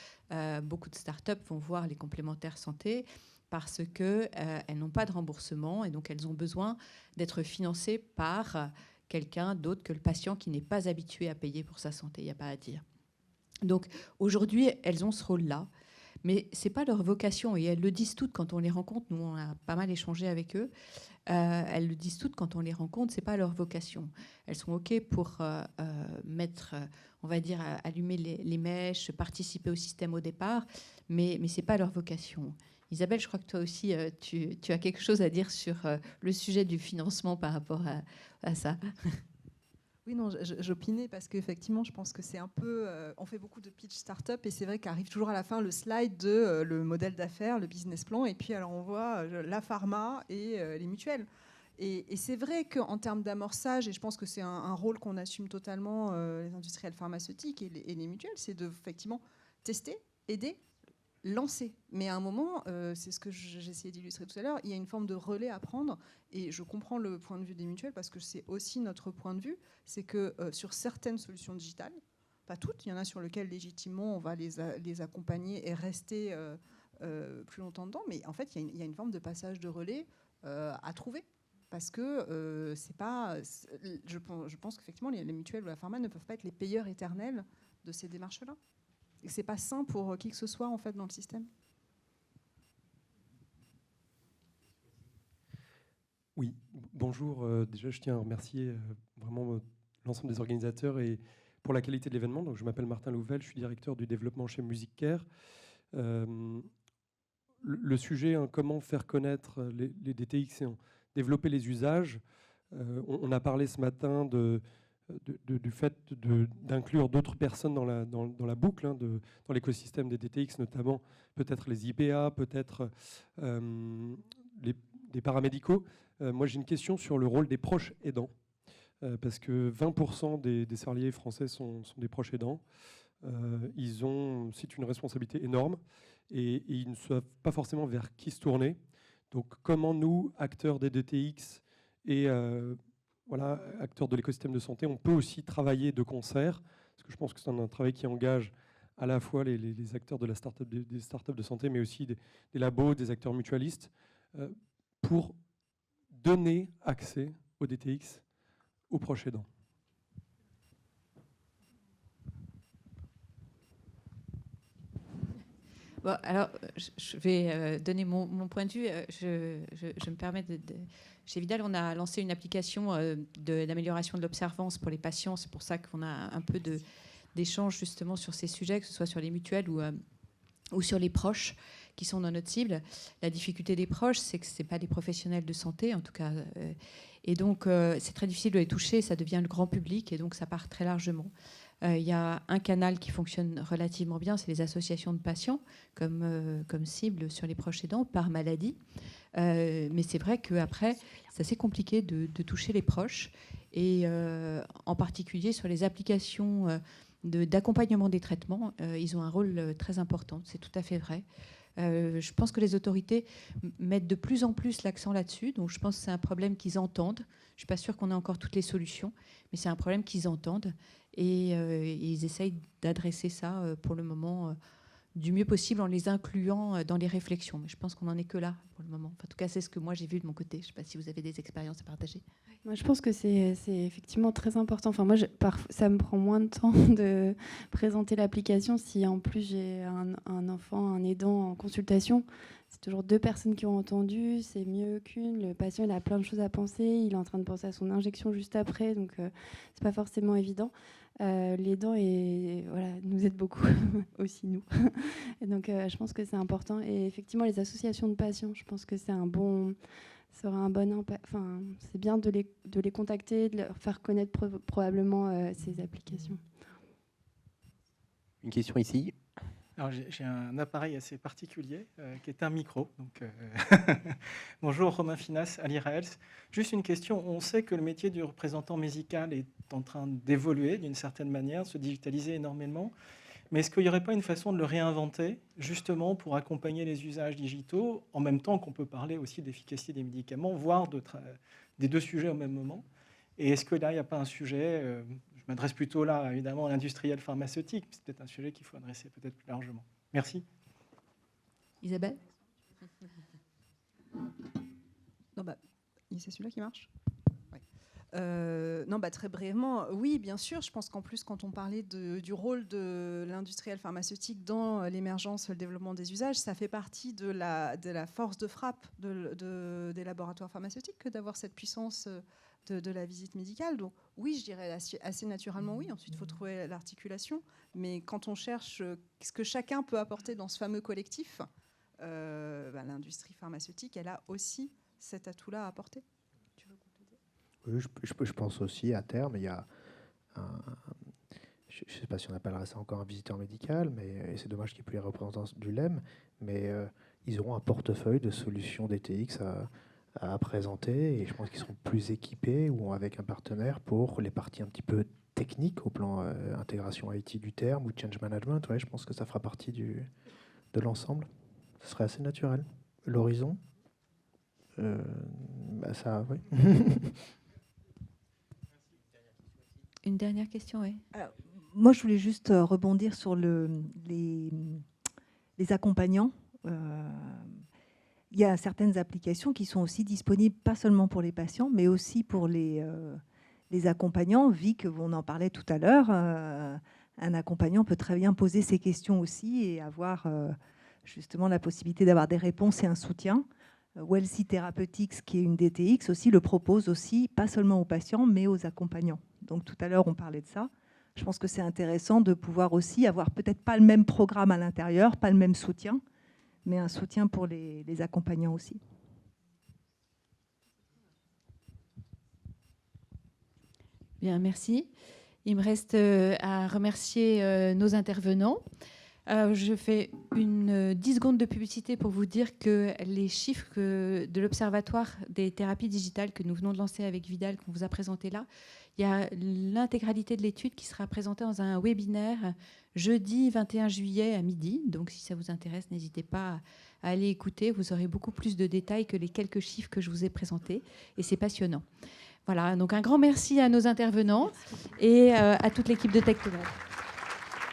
beaucoup de startups vont voir les complémentaires santé parce qu'elles n'ont pas de remboursement et donc elles ont besoin d'être financées par quelqu'un d'autre que le patient qui n'est pas habitué à payer pour sa santé, il n'y a pas à dire. Donc aujourd'hui, elles ont ce rôle-là. Mais ce n'est pas leur vocation, et elles le disent toutes quand on les rencontre. Nous, on a pas mal échangé avec eux. Elles le disent toutes quand on les rencontre, ce n'est pas leur vocation. Elles sont OK pour mettre, on va dire, allumer les mèches, participer au système au départ, mais ce n'est pas leur vocation. Isabelle, je crois que toi aussi, tu as quelque chose à dire sur le sujet du financement par rapport à ça. Oui, non, j'opinais parce qu'effectivement, je pense que c'est un peu... on fait beaucoup de pitch start-up et c'est vrai qu'arrive toujours à la fin le slide de le modèle d'affaires, le business plan, et puis alors on voit la pharma et les mutuelles. Et c'est vrai qu'en termes d'amorçage, et je pense que c'est un rôle qu'on assume totalement, les industriels pharmaceutiques et les mutuelles, c'est de effectivement tester, aider, lancer. Mais à un moment, c'est ce que j'essayais d'illustrer tout à l'heure, il y a une forme de relais à prendre, et je comprends le point de vue des mutuelles parce que c'est aussi notre point de vue, c'est que sur certaines solutions digitales, pas toutes, il y en a sur lesquelles légitimement on va les accompagner et rester plus longtemps dedans, mais en fait il y a une forme de passage de relais à trouver. Parce que c'est pas, je pense qu'effectivement les mutuelles ou la pharma ne peuvent pas être les payeurs éternels de ces démarches-là. Et c'est pas sain pour qui que ce soit en fait dans le système. Oui, bonjour. Déjà, je tiens à remercier vraiment l'ensemble des organisateurs et pour la qualité de l'événement. Donc, je m'appelle Martin Louvel, je suis directeur du développement chez MusicCare. Le sujet, hein, comment faire connaître les DTX et développer les usages. On a parlé ce matin du fait d'inclure d'autres personnes dans la boucle, hein, dans l'écosystème des DTX, notamment peut-être les IPA, peut-être les paramédicaux. Moi, j'ai une question sur le rôle des proches aidants, parce que 20% des salariés français sont des proches aidants. C'est une responsabilité énorme et ils ne savent pas forcément vers qui se tourner. Donc, comment nous, acteurs des DTX et voilà, acteurs de l'écosystème de santé, on peut aussi travailler de concert, parce que je pense que c'est un travail qui engage à la fois les acteurs de la start-up, des startups de santé, mais aussi des labos, des acteurs mutualistes, pour donner accès aux DTX aux proches aidants. Bon, alors, je vais donner mon point de vue. Je me permets Chez Vidal, on a lancé une application d'amélioration de l'observance pour les patients. C'est pour ça qu'on a un peu d'échanges justement sur ces sujets, que ce soit sur les mutuelles ou sur les proches qui sont dans notre cible. La difficulté des proches, c'est que ce n'est pas des professionnels de santé, en tout cas. Et donc, c'est très difficile de les toucher. Ça devient le grand public et donc ça part très largement. Il y a un canal qui fonctionne relativement bien, c'est les associations de patients comme cible sur les proches aidants par maladie. Mais c'est vrai qu'après, c'est assez compliqué de toucher les proches. Et en particulier sur les applications d'accompagnement des traitements, ils ont un rôle très important. C'est tout à fait vrai. Je pense que les autorités mettent de plus en plus l'accent là-dessus. Donc je pense que c'est un problème qu'ils entendent. Je ne suis pas sûre qu'on ait encore toutes les solutions, mais c'est un problème qu'ils entendent. Et ils essayent d'adresser ça pour le moment du mieux possible en les incluant dans les réflexions. Mais je pense qu'on n'en est que là pour le moment. Enfin, en tout cas, c'est ce que moi j'ai vu de mon côté. Je ne sais pas si vous avez des expériences à partager. Moi, je pense que c'est effectivement très important. Enfin, moi, ça me prend moins de temps de présenter l'application si en plus j'ai un enfant, un aidant en consultation. C'est toujours 2 personnes qui ont entendu, c'est mieux qu'une. Le patient, il a plein de choses à penser, il est en train de penser à son injection juste après, donc c'est pas forcément évident. L'aidant nous aide beaucoup, aussi nous. Et donc je pense que c'est important. Et effectivement, les associations de patients, je pense que c'est c'est bien de les contacter, de leur faire connaître probablement ces applications. Une question ici. Alors, j'ai un appareil assez particulier qui est un micro. Donc, bonjour, Romain Finas, à l'IRAELS. Juste une question. On sait que le métier du représentant médical est en train d'évoluer d'une certaine manière, de se digitaliser énormément. Mais est-ce qu'il n'y aurait pas une façon de le réinventer, justement pour accompagner les usages digitaux, en même temps qu'on peut parler aussi d'efficacité des médicaments, voire des 2 sujets au même moment? Et est-ce que là, il n'y a pas un sujet je m'adresse plutôt là, évidemment, à l'industriel pharmaceutique. C'est peut-être un sujet qu'il faut adresser peut-être plus largement. Merci. Isabelle? Non, c'est celui-là qui marche. Ouais. Très brièvement, oui, bien sûr. Je pense qu'en plus, quand on parlait du rôle de l'industriel pharmaceutique dans l'émergence, le développement des usages, ça fait partie de la force de frappe des laboratoires pharmaceutiques que d'avoir cette puissance de la visite médicale. Donc oui, je dirais assez naturellement oui. Ensuite, il faut trouver l'articulation. Mais quand on cherche ce que chacun peut apporter dans ce fameux collectif, l'industrie pharmaceutique, elle a aussi cet atout-là à apporter. Tu veux compléter ? Oui, je pense aussi à terme, il y a je ne sais pas si on appellera ça encore un visiteur médical, mais c'est dommage qu'il n'y ait plus les représentants du LEM, mais ils auront un portefeuille de solutions DTX à présenter, et je pense qu'ils seront plus équipés ou avec un partenaire pour les parties un petit peu techniques au plan intégration IT du terme ou change management. Ouais, je pense que ça fera partie de l'ensemble. Ce serait assez naturel. L'horizon, ça, oui. Une dernière question, oui. Alors, moi, je voulais juste rebondir sur les accompagnants. Il y a certaines applications qui sont aussi disponibles, pas seulement pour les patients, mais aussi pour les accompagnants. Vic, on en parlait tout à l'heure, un accompagnant peut très bien poser ses questions aussi et avoir justement la possibilité d'avoir des réponses et un soutien. Wellsy Therapeutics, qui est une DTX, aussi le propose aussi, pas seulement aux patients, mais aux accompagnants. Donc tout à l'heure, on parlait de ça. Je pense que c'est intéressant de pouvoir aussi avoir peut-être pas le même programme à l'intérieur, pas le même soutien, mais un soutien pour les accompagnants aussi. Bien, merci. Il me reste à remercier nos intervenants. Je fais 10 secondes de publicité pour vous dire que les chiffres de l'Observatoire des thérapies digitales que nous venons de lancer avec Vidal, qu'on vous a présenté là, il y a l'intégralité de l'étude qui sera présentée dans un webinaire jeudi 21 juillet à midi. Donc si ça vous intéresse, n'hésitez pas à aller écouter. Vous aurez beaucoup plus de détails que les quelques chiffres que je vous ai présentés. Et c'est passionnant. Voilà, donc un grand merci à nos intervenants et à toute l'équipe de Tech2Med.